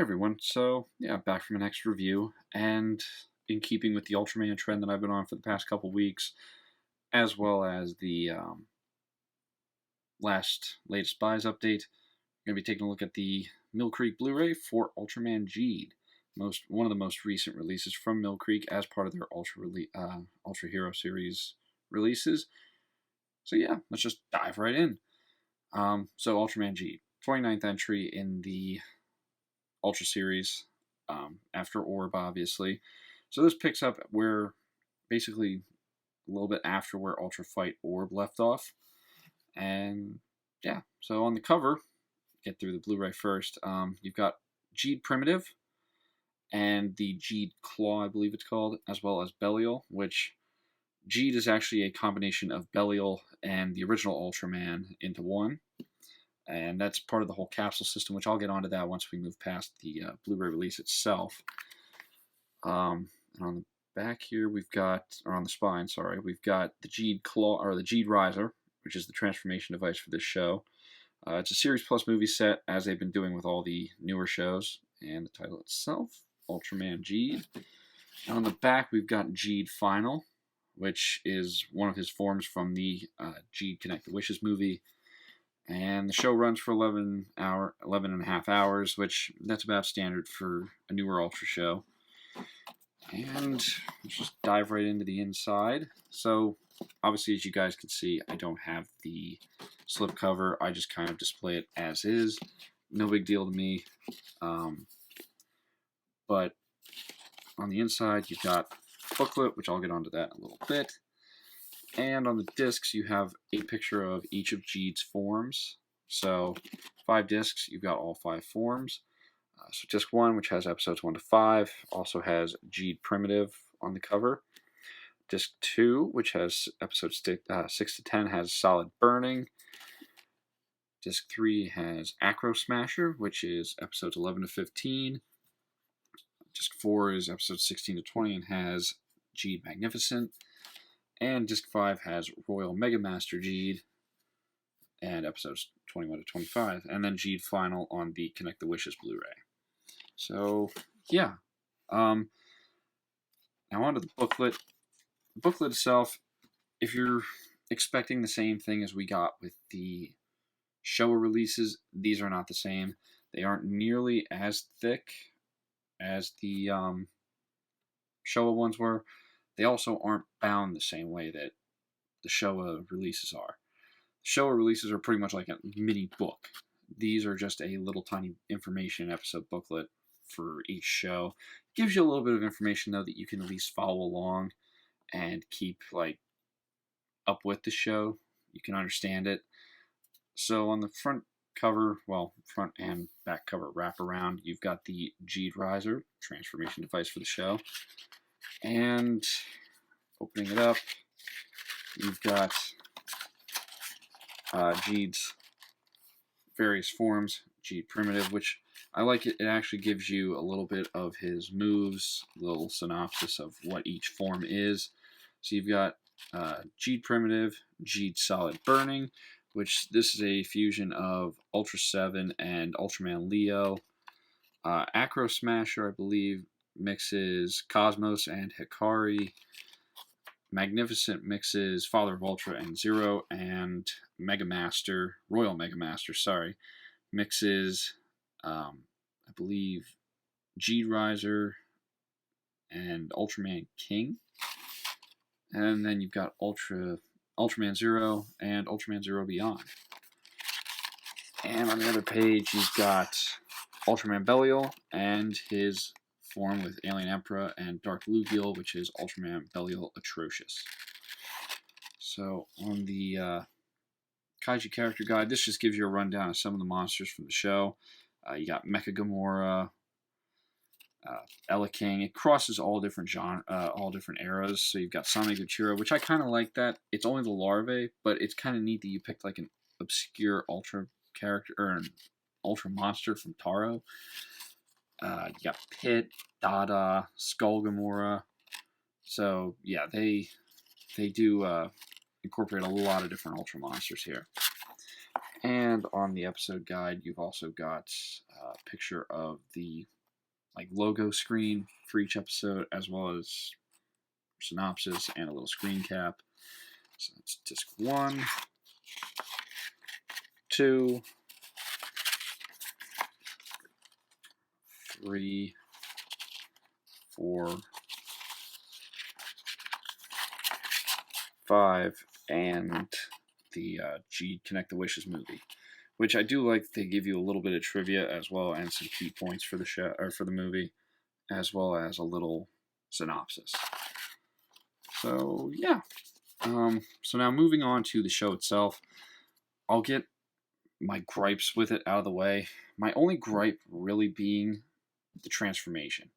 Everyone, so yeah, back from an next review, and in keeping with the Ultraman trend that I've been on for the past couple weeks, as well as the latest Buys update, we're going to be taking a look at the Mill Creek Blu-ray for Ultraman G'd, one of the most recent releases from Mill Creek as part of their Ultra Hero series releases. So yeah, let's just dive right in. So Ultraman G, 29th entry in the Ultra series, after Orb, obviously. So this picks up where, basically, a little bit after where Ultra Fight Orb left off. And yeah, so on the cover, get through the Blu-ray first, you've got G'd Primitive and the G'd Claw, I believe it's called, as well as Belial, which G'd is actually a combination of Belial and the original Ultraman into one. And that's part of the whole capsule system, which I'll get onto that once we move past the Blu-ray release itself. And on the back here, we've got, or on the spine, sorry, we've got the G'd Claw, or the G'd Riser, which is the transformation device for this show. It's a Series Plus movie set, as they've been doing with all the newer shows. And the title itself, Ultraman G'd. And on the back, we've got G'd Final, which is one of his forms from the G'd Connect the Wishes movie. And the show runs for 11 and a half hours, which that's about standard for a newer Ultra show. And let's just dive right into the inside. So, obviously, as you guys can see, I don't have the slipcover. I just kind of display it as is. No big deal to me. But on the inside, you've got a booklet, which I'll get onto that in a little bit. And on the discs, you have a picture of each of G'd's forms. So, 5 discs, you've got all 5 forms. So disc 1, which has episodes 1 to 5, also has G'd Primitive on the cover. Disc 2, which has episodes 6 to 10, has Solid Burning. Disc 3 has Acro Smasher, which is episodes 11 to 15. Disc 4 is episodes 16 to 20 and has G'd Magnificent. And Disc 5 has Royal Mega Master G'd and episodes 21 to 25. And then G'd Final on the Connect the Wishes Blu-ray. So, yeah. Now onto the booklet. The booklet itself, if you're expecting the same thing as we got with the Showa releases, these are not the same. They aren't nearly as thick as the Showa ones were. They also aren't bound the same way that the Showa releases are. The Showa releases are pretty much like a mini book. These are just a little tiny information episode booklet for each show. Gives you a little bit of information, though, that you can at least follow along and keep up with the show. You can understand it. So on the front cover, well, front and back cover wraparound, you've got the G'd Riser, transformation device for the show. And opening it up, you've got G'd's various forms. G'd Primitive, which I like it. It actually gives you a little bit of his moves, a little synopsis of what each form is. So you've got G'd Primitive, G'd Solid Burning, which this is a fusion of Ultra 7 and Ultraman Leo. Acro Smasher, I believe, mixes Cosmos and Hikari. Magnificent mixes Father of Ultra and Zero, and Royal Mega Master, mixes, I believe, G'd Riser and Ultraman King. And then you've got Ultraman Zero and Ultraman Zero Beyond. And on the other page, you've got Ultraman Belial and his form with Alien Emperor and Dark Lugiel, which is Ultraman Belial Atrocious. So on the Kaiju Character Guide, this just gives you a rundown of some of the monsters from the show. You got Mecha Gamora, Ella King. It crosses all different eras. So you've got Sonic Gachira, which I kind of like that. It's only the larvae, but it's kind of neat that you picked like an obscure Ultra character or an Ultra monster from Taro. You got Pit, Dada, Skull Gamora. So yeah, they do incorporate a lot of different Ultra monsters here. And on the episode guide, you've also got a picture of the logo screen for each episode, as well as synopsis and a little screen cap. So that's disc 1, 2, 3, 4, 5, and the G Connect the Wishes movie, which I do like. They give you a little bit of trivia as well and some key points for the show or for the movie, as well as a little synopsis. So yeah. So now moving on to the show itself, I'll get my gripes with it out of the way. My only gripe really being the transformation.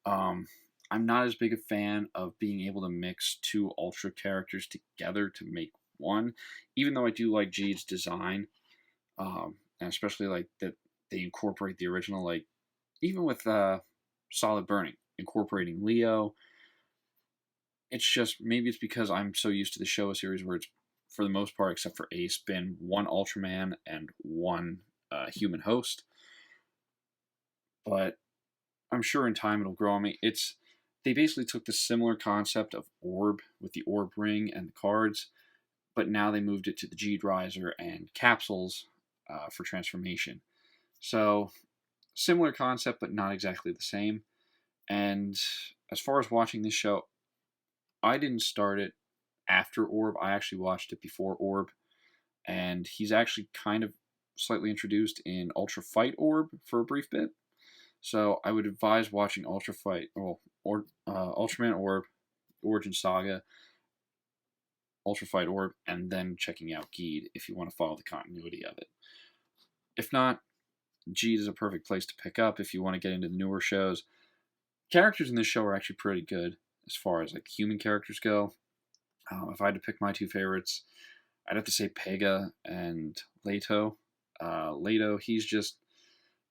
I'm not as big a fan of being able to mix two Ultra characters together to make one, even though I do like Jeed's design, and especially like that they incorporate the original, like even with Solid Burning, incorporating Leo. It's just, maybe it's because I'm so used to the Showa series where it's, for the most part, except for Ace, been one Ultraman and one human host. But I'm sure in time it'll grow on me. They basically took the similar concept of Orb with the Orb ring and the cards, but now they moved it to the Geed Riser and capsules for transformation. So similar concept, but not exactly the same. And as far as watching this show, I didn't start it after Orb. I actually watched it before Orb, and he's actually kind of slightly introduced in Ultra Fight Orb for a brief bit. So I would advise watching Ultra Fight or Ultraman Orb, Origin Saga, Ultra Fight Orb, and then checking out Geed if you want to follow the continuity of it. If not, Geed is a perfect place to pick up if you want to get into the newer shows. Characters in this show are actually pretty good as far as like human characters go. If I had to pick my two favorites, I'd have to say Pega and Leto. Leto,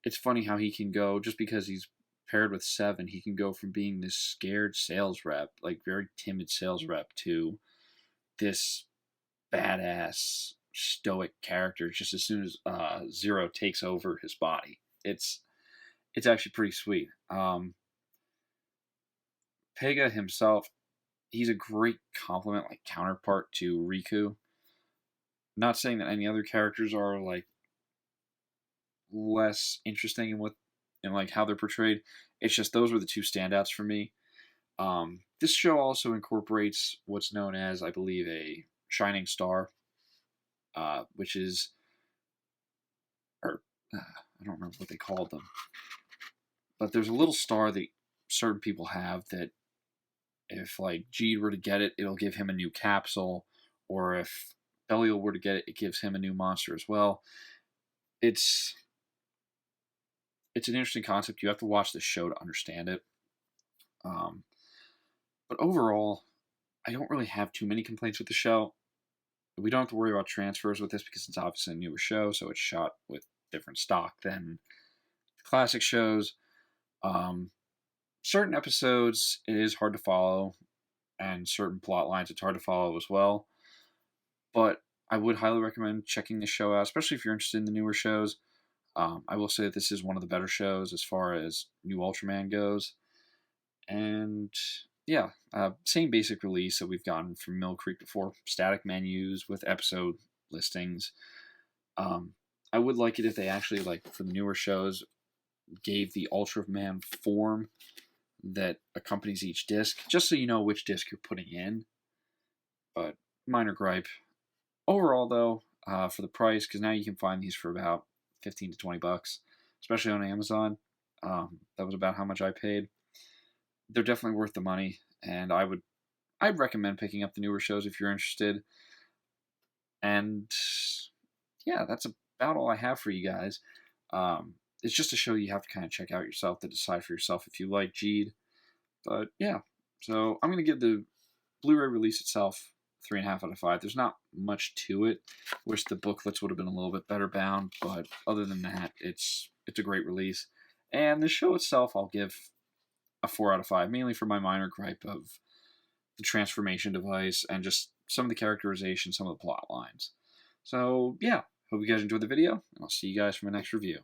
it's funny how he can go, just because he's paired with Seven, he can go from being this scared sales rep, like very timid sales rep, to this badass stoic character just as soon as Zero takes over his body. It's actually pretty sweet. Pega himself, he's a great complement, like counterpart to Riku. Not saying that any other characters are like less interesting in like how they're portrayed. It's just those were the two standouts for me. This show also incorporates what's known as, I believe, a shining star, which is, or I don't remember what they called them, but there's a little star that certain people have that if like Geed were to get it, it'll give him a new capsule, or if Belial were to get it, it gives him a new monster as well. It's an interesting concept. You have to watch the show to understand it. But overall, I don't really have too many complaints with the show. We don't have to worry about transfers with this because it's obviously a newer show, so it's shot with different stock than the classic shows. Certain episodes, it is hard to follow, and certain plot lines, it's hard to follow as well. But I would highly recommend checking the show out, especially if you're interested in the newer shows. I will say that this is one of the better shows as far as New Ultraman goes. And yeah, same basic release that we've gotten from Mill Creek before. Static menus with episode listings. I would like it if they actually, like for the newer shows, gave the Ultraman form that accompanies each disc, just so you know which disc you're putting in. But minor gripe. Overall, though, for the price, because now you can find these for about $15 to $20, especially on Amazon. That was about how much I paid. They're definitely worth the money, and I'd recommend picking up the newer shows if you're interested. And yeah, that's about all I have for you guys. It's just a show you have to kind of check out yourself to decide for yourself if you like Geed. But yeah, so I'm going to give the Blu-ray release itself 3.5 out of 5. There's not much to it. Wish the booklets would have been a little bit better bound, but other than that, it's a great release. And the show itself, I'll give a 4 out of 5, mainly for my minor gripe of the transformation device and just some of the characterization, some of the plot lines. So yeah, Hope you guys enjoyed the video, and I'll see you guys for my next review.